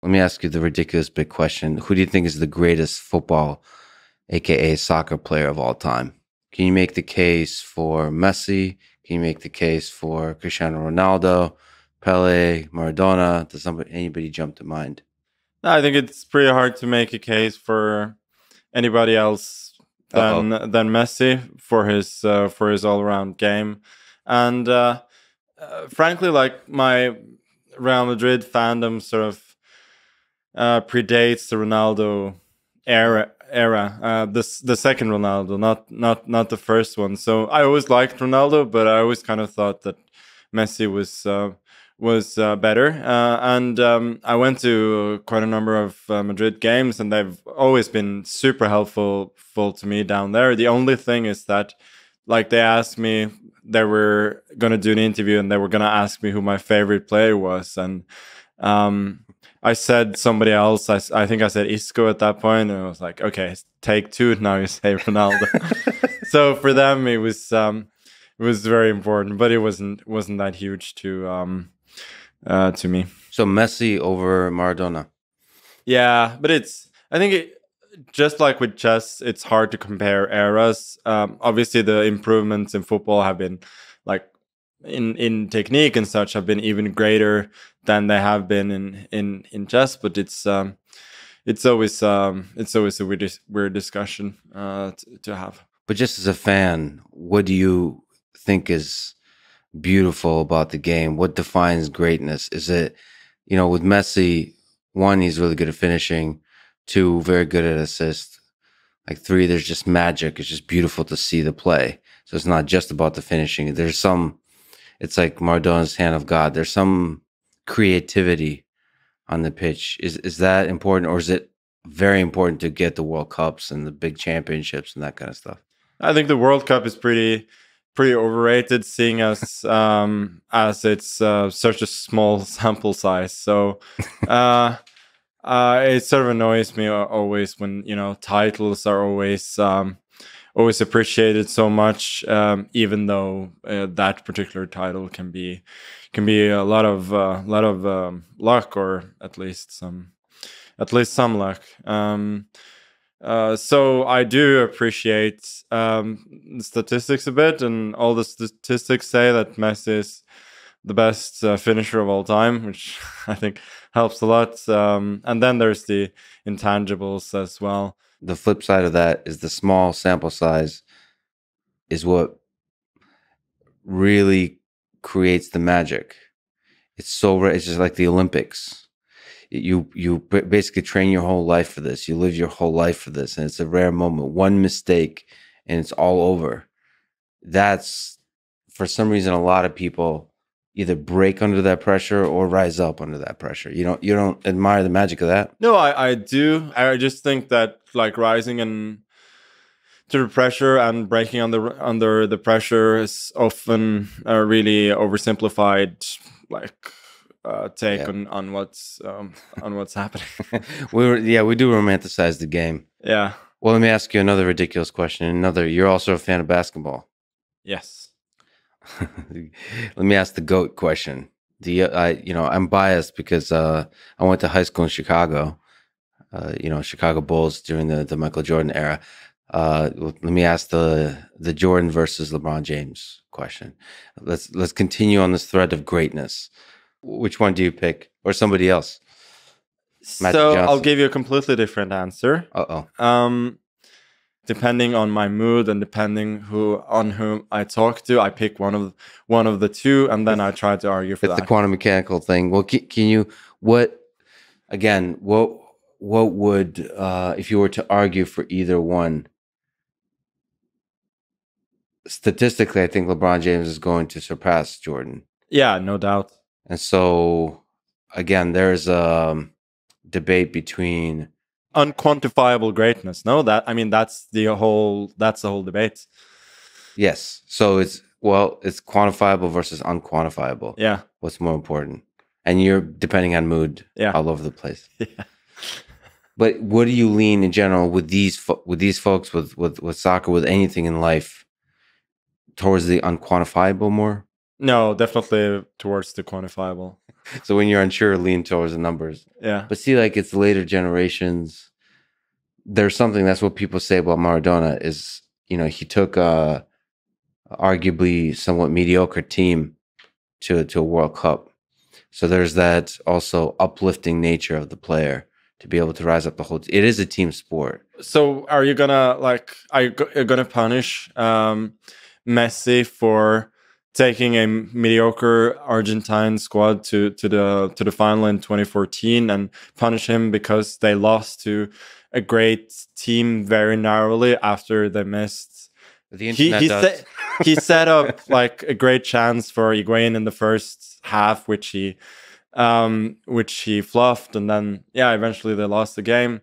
Let me ask you the ridiculous big question. Who do you think is the greatest football, aka soccer player of all time? Can you make the case for Messi? Can you make the case for Cristiano Ronaldo, Pele, Maradona? Does anybody jump to mind? No, I think it's pretty hard to make a case for anybody else Uh-oh. than Messi for his all around game, and frankly, like my Real Madrid fandom sort of predates the Ronaldo era. The second Ronaldo, not the first one. So I always liked Ronaldo, but I always kind of thought that Messi was better. And I went to quite a number of Madrid games, and they've always been super helpful to me down there. The only thing is that, like, they asked me, they were gonna do an interview, and they were gonna ask me who my favorite player was, and I said somebody else. I think I said Isco at that point, and I was like, okay, take two. Now you say Ronaldo. So for them, it was very important, but it wasn't that huge to me. So Messi over Maradona. Yeah, but I think just like with chess, it's hard to compare eras. Obviously, the improvements in football have been, like, in technique and such, have been even greater than they have been in chess. But it's always a weird discussion to have. But just as a fan, what do you think is beautiful about the game? What defines greatness? Is it, with Messi, one, he's really good at finishing. Two, very good at assist. Like, three, there's just magic. It's just beautiful to see the play. So it's not just about the finishing. It's like Maradona's hand of God. There's some creativity on the pitch. Is that important, or is it very important to get the World Cups and the big championships and that kind of stuff? I think the World Cup is pretty overrated, seeing as it's such a small sample size. So it sort of annoys me always when titles are always appreciated so much, even though that particular title can be a lot of luck, or at least some luck. So I do appreciate statistics a bit, and all the statistics say that Messi is the best finisher of all time, which I think helps a lot. And then there's the intangibles as well. The flip side of that is the small sample size is what really creates the magic. It's just like the Olympics. You basically train your whole life for this. You live your whole life for this, and it's a rare moment. One mistake, and it's all over. That's, for some reason, a lot of people either break under that pressure or rise up under that pressure. You don't admire the magic of that? No, I do. I just think that, like, rising and to the pressure and breaking under the pressure is often a really oversimplified, like, take on what's happening. We do romanticize the game. Yeah. Well, let me ask you another ridiculous question. You're also a fan of basketball. Yes. Let me ask the GOAT question. I'm biased because I went to high school in Chicago. Chicago Bulls during the Michael Jordan era. Let me ask the Jordan versus LeBron James question. Let's continue on this thread of greatness. Which one do you pick, or somebody else? So I'll give you a completely different answer. Depending on my mood and depending on whom I talk to, I pick one of the two, and then I try to argue for that. It's the quantum mechanical thing. Well, can you what would if you were to argue for either one? Statistically, I think LeBron James is going to surpass Jordan. Yeah, no doubt. And so, again, there's a debate between unquantifiable greatness. No, that's the whole debate. Yes. So it's quantifiable versus unquantifiable. Yeah. What's more important? And you're, depending on mood, all over the place. Yeah. But what do you lean in general with these folks, with soccer, with anything in life, towards the unquantifiable more? No, definitely towards the quantifiable. So when you're unsure, lean towards the numbers. Yeah. But see, like it's later generations. There's something that's what people say about Maradona is, he took a arguably somewhat mediocre team to a World Cup. So there's that also uplifting nature of the player to be able to rise up the whole. It is a team sport. So are you gonna gonna punish Messi for taking a mediocre Argentine squad to the final in 2014 and punish him because they lost to a great team very narrowly after they missed? The internet does. He set up like a great chance for Higuain in the first half, which he fluffed, and then eventually they lost the game.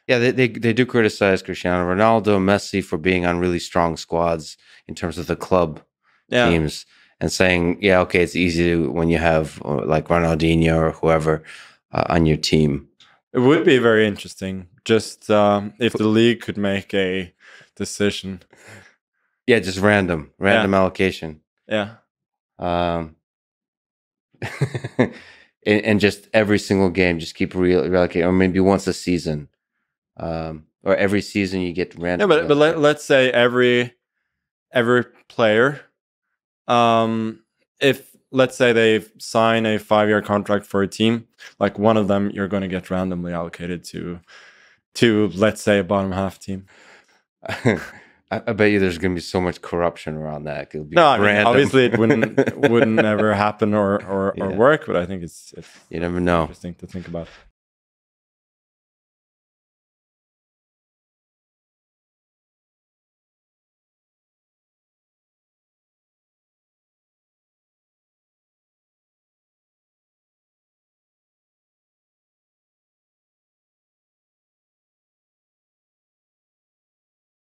Yeah, they do criticize Cristiano Ronaldo, Messi for being on really strong squads in terms of the club teams, and saying, yeah, okay, it's easy when you have like Ronaldinho or whoever on your team. It would be very interesting, just if the league could make a decision. Yeah, just random allocation. Yeah. And just every single game, just keep relocating, or maybe once a season, or every season you get random. Yeah, but let's say every player, if let's say they sign a 5-year contract for a team, like one of them you're going to get randomly allocated to let's say a bottom half team. I bet you there's going to be so much corruption around that. No, I mean, obviously it wouldn't ever happen or work, but I think it's you never know. Interesting to think about.